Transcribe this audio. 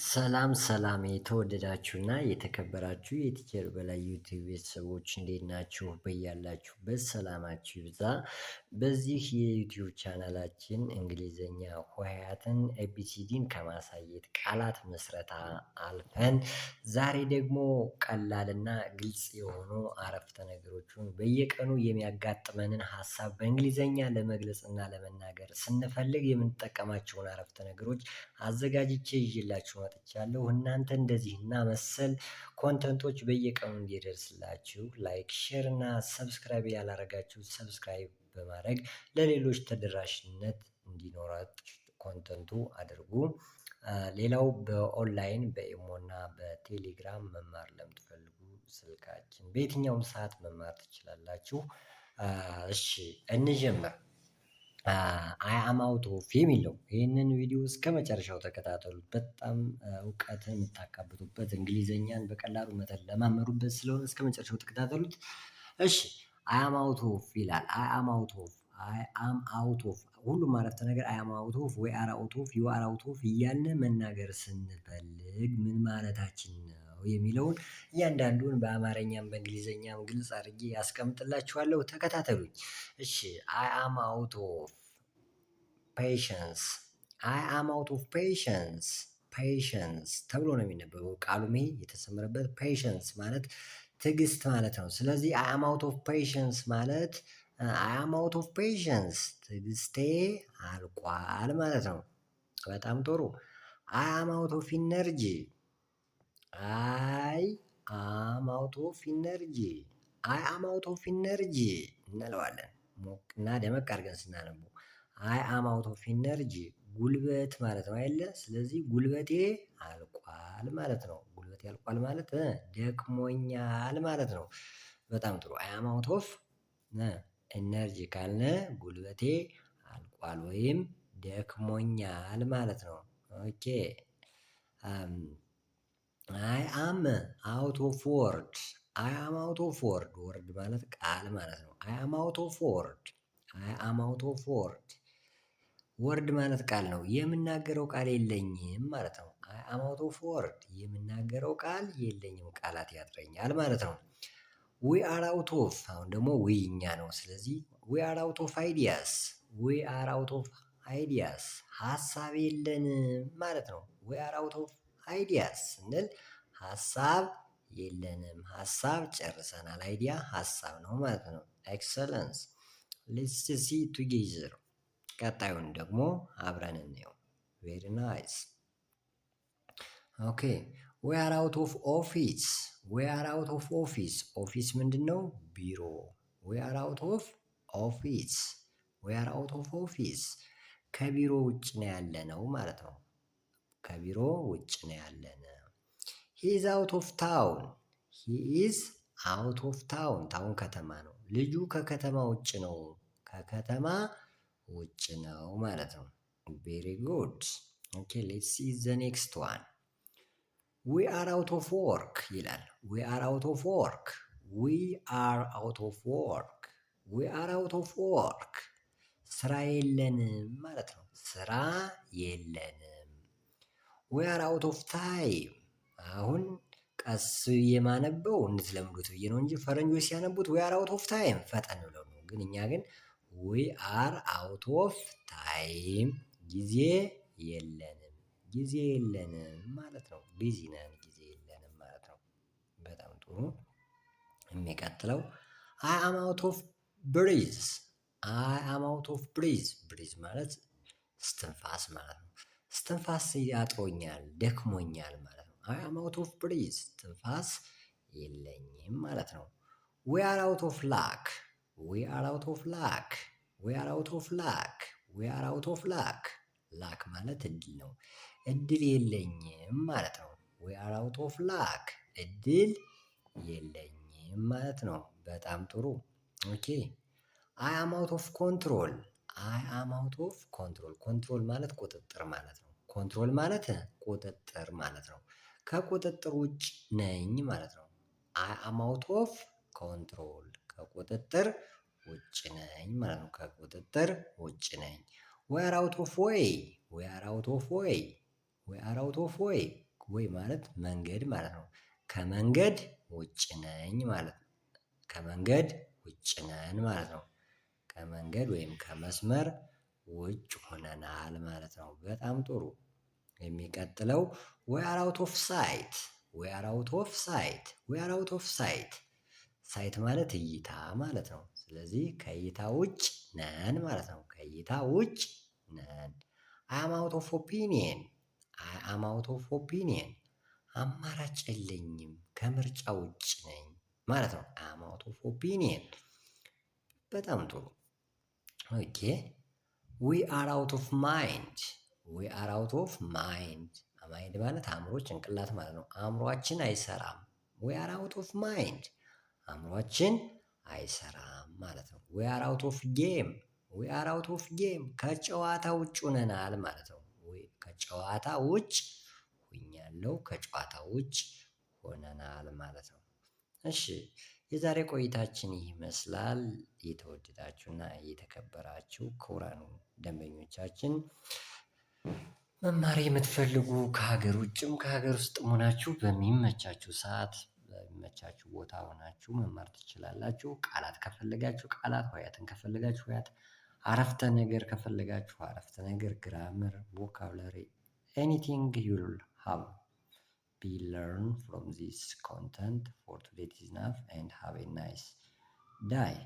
ሰላም ሰላም የተወደዳችሁና የተከበራችሁ የቲቸር በላይ ዩቲዩብ ቤተሰቦች እንዴት ናችሁ? በያላችሁበት ሰላማችሁ ይብዛ። በዚህ የዩቲዩብ ቻናላችን እንግሊዘኛ ሆሄያትን ኤቢሲዲን ከማሳየት ቃላት ምስረታ አልፈን ዛሬ ደግሞ ቀላልና ግልጽ የሆኑ አረፍተ ነገሮችን በየቀኑ የሚያጋጥመንን ሀሳብ በእንግሊዘኛ ለመግለጽና ለመናገር ስንፈልግ የምንጠቀማቸውን አረፍተ ነገሮች አዘጋጅቼ ይዤላችሁ መጥቻለሁ። እናንተ እንደዚህ እና መሰል ኮንተንቶች በየቀኑ እንዲደርስላችሁ ላይክ፣ ሼር እና ሰብስክራይብ ያላረጋችሁ ሰብስክራይብ በማድረግ ለሌሎች ተደራሽነት እንዲኖራችሁ ኮንተንቱ አድርጉ። ሌላው በኦንላይን በኢሞና በቴሌግራም መማር ለምትፈልጉ ስልካችን በየትኛውም ሰዓት መማር ትችላላችሁ። እሺ እንጀምር። አይ አም አውት ኦፍ የሚል ነው። ይህንን ቪዲዮ እስከ መጨረሻው ተከታተሉት። በጣም እውቀትን የምታካብቱበት እንግሊዘኛን በቀላሉ ለማመሩበት ስለሆነ እስከ መጨረሻው ተከታተሉት። እሺ አይ አም አውት ኦፍ ይላል። አይ አም አውት ኦፍ፣ አይ አም አውት ኦፍ፣ ሁሉም አረፍተ ነገር አይ አም አውት ኦፍ፣ ዊ አር አውት ኦፍ፣ ዩ አር አውት ኦፍ እያልን መናገር ስንፈልግ ምን ማለታችን ነው የሚለውን እያንዳንዱን በአማርኛም በእንግሊዘኛም ግልጽ አድርጌ ያስቀምጥላችኋለሁ። ተከታተሉኝ። እሺ አይ አም አውት ኦፍ ፔሸንስ፣ አይ አም አውት ኦፍ ፔሸንስ፣ ፔሸንስ ተብሎ ነው የሚነበበው። ቃሉም ይሄ የተሰመረበት ፔሸንስ ማለት ትዕግስት ማለት ነው። ስለዚህ አይ አም አውት ኦፍ ፔሸንስ ማለት አይ አም አውት ኦፍ ፔሸንስ ትዕግስቴ አልቋል ማለት ነው። በጣም ጥሩ። አይ አም አውት ኦፍ ኢነርጂ፣ አይ አም አውት ኦፍ ኢነርጂ፣ አይ አም አውት ኦፍ ኢነርጂ እንለዋለን። ሞቅና ደመቅ አድርገን ስናነቡ አይ አም አውት ኦፍ ኢነርጂ ጉልበት ማለት ነው አይደለ? ስለዚህ ጉልበቴ አልቋል ማለት ነው። ጉልበቴ አልቋል ማለት ደክሞኛል ማለት ነው። በጣም ጥሩ። አይ አም አውት ኦፍ ኢነርጂ ካልነ ጉልበቴ አልቋል ወይም ደክሞኛል ማለት ነው። ኦኬ። አይ አም አውት ኦፍ ወርድ፣ አይ አም አውት ኦፍ ወርድ፣ ወርድ ማለት ቃል ማለት ነው። አይ አም አውት ኦፍ ወርድ፣ አይ አም አውት ኦፍ ወርድ፣ ወርድ ማለት ቃል ነው። የምናገረው ቃል የለኝም ማለት ነው። አይ አም አውት ኦፍ ወርድ የምናገረው ቃል የለኝም፣ ቃላት ያጥረኛል ማለት ነው። ዊ አር አውት ኦፍ፣ አሁን ደግሞ ዊ እኛ ነው። ስለዚህ ዊ አር አውት ኦፍ አይዲያስ፣ ዊ አር አውት ኦፍ አይዲያስ ሀሳብ የለንም ማለት ነው። ዊ አር አውት ኦፍ አይዲያስ ስንል ሀሳብ የለንም፣ ሀሳብ ጨርሰናል። አይዲያ ሀሳብ ነው ማለት ነው። ኤክሰለንስ። ሌትስ ሲ ቱጌዘር። ቀጣዩን ደግሞ አብረን እንየው። ቬሪ ናይስ። ኦኬ። ዊ አር አውት ኦፍ ኦፊስ፣ ዊ አር አውት ኦፍ ኦፊስ። ኦፊስ ምንድን ነው? ቢሮ። ዊ አር አውት ኦፍ ኦፊስ፣ ዊ አር አውት ኦፍ ኦፊስ ከቢሮ ውጭ ነው ያለ ነው ማለት ነው። ከቢሮ ውጭ ነው ያለን። ሂ ኢዝ አውት ኦፍ ታውን፣ ሂ ኢዝ አውት ኦፍ ታውን። ታውን ከተማ ነው። ልጁ ከከተማ ውጭ ነው፣ ከከተማ ውጭ ነው ማለት ነው። ቬሪ ጉድ። ኦኬ ሌትስ ሲ ዘ ኔክስት ዋን። ዊ አር አውት ኦፍ ወርክ ይላል። ዊ አር አውት ኦፍ ወርክ፣ ዊ አር አውት ኦፍ ወርክ፣ ዊ አር አውት ኦፍ ወርክ ስራ የለንም ማለት ነው። ስራ የለንም። ዊ አር አውት ኦፍ ታይም። አሁን ቀስ የማነበው እንድትለምዱት ብዬ ነው እንጂ ፈረንጆች ሲያነቡት ዊ አር አውት ኦፍ ታይም ፈጠን ብለው ነው። ግን እኛ ግን ዊ አር አውት ኦፍ ታይም ጊዜ የለንም፣ ጊዜ የለንም ማለት ነው። ቢዚ ነን፣ ጊዜ የለንም ማለት ነው። በጣም ጥሩ። የሚቀጥለው አይ አም አውት ኦፍ ብሪዝ፣ አይ አም አውት ኦፍ ብሪዝ። ብሪዝ ማለት እስትንፋስ ማለት ነው። እስትንፋስ ያጥሮኛል፣ ደክሞኛል ማለት ነው። አይ አም አውት ኦፍ ብሪዝ ትንፋስ የለኝም ማለት ነው። ዊ አር አውት ኦፍ ላክ፣ ዊ አር አውት ኦፍ ላክ፣ ዊ አር አውት ኦፍ ላክ፣ ዊ አር አውት ኦፍ ላክ። ላክ ማለት እድል ነው። እድል የለኝም ማለት ነው። ዊ አር አውት ኦፍ ላክ እድል የለኝም ማለት ነው። በጣም ጥሩ። ኦኬ። አይ አም አውት ኦፍ ኮንትሮል፣ አይ አም አውት ኦፍ ኮንትሮል። ኮንትሮል ማለት ቁጥጥር ማለት ነው። ኮንትሮል ማለት ቁጥጥር ማለት ነው። ከቁጥጥር ውጭ ነኝ ማለት ነው። አይ አም አውት ኦፍ ኮንትሮል ከቁጥጥር ውጭ ነኝ ማለት ነው። ከቁጥጥር ውጭ ነኝ። ዊ አር አውት ኦፍ ዌይ፣ ዊ አር አውት ኦፍ ዌይ፣ ዊ አር አውት ኦፍ ዌይ ወይ ማለት መንገድ ማለት ነው። ከመንገድ ውጭ ነኝ ማለት ነው። ከመንገድ ውጭ ነን ማለት ነው። ከመንገድ ወይም ከመስመር ውጭ ሆነናል ማለት ነው። በጣም ጥሩ። የሚቀጥለው we are out of sight we are out of sight we are out of sight ሳይት ማለት እይታ ማለት ነው። ስለዚህ ከእይታ ውጭ ነን ማለት ነው። ከእይታ ውጭ ነን። I am out of opinion I am out of opinion አማራጭ የለኝም ከምርጫ ውጭ ነኝ ማለት ነው። I am out of opinion በጣም ጥሩ። ኦኬ we are out of mind we are out of mind ማይንድ ማለት አእምሮ ጭንቅላት ማለት ነው። አእምሮአችን አይሰራም we are out of mind አእምሮአችን አይሰራም ማለት ነው። we are out of game we are out of game ከጨዋታ ውጭ ሆነናል ማለት ነው። ከጨዋታ ውጭ ሆኛለሁ ከጨዋታ ውጭ ሆነናል ማለት ነው። እሺ የዛሬ ቆይታችን ይህ ይመስላል። የተወደዳችሁና የተከበራችሁ ክቡራን ደንበኞቻችን መማር የምትፈልጉ ከሀገር ውጭም ከሀገር ውስጥም ሆናችሁ በሚመቻችሁ ሰዓት በሚመቻችሁ ቦታ ሆናችሁ መማር ትችላላችሁ። ቃላት ከፈለጋችሁ ቃላት፣ ሆሄያትን ከፈለጋችሁ ሆሄያት፣ አረፍተ ነገር ከፈለጋችሁ አረፍተ ነገር፣ ግራመር፣ ቮካብላሪ ኤኒቲንግ ዩል ሃቭ be learn from this content for today is enough and have a nice day.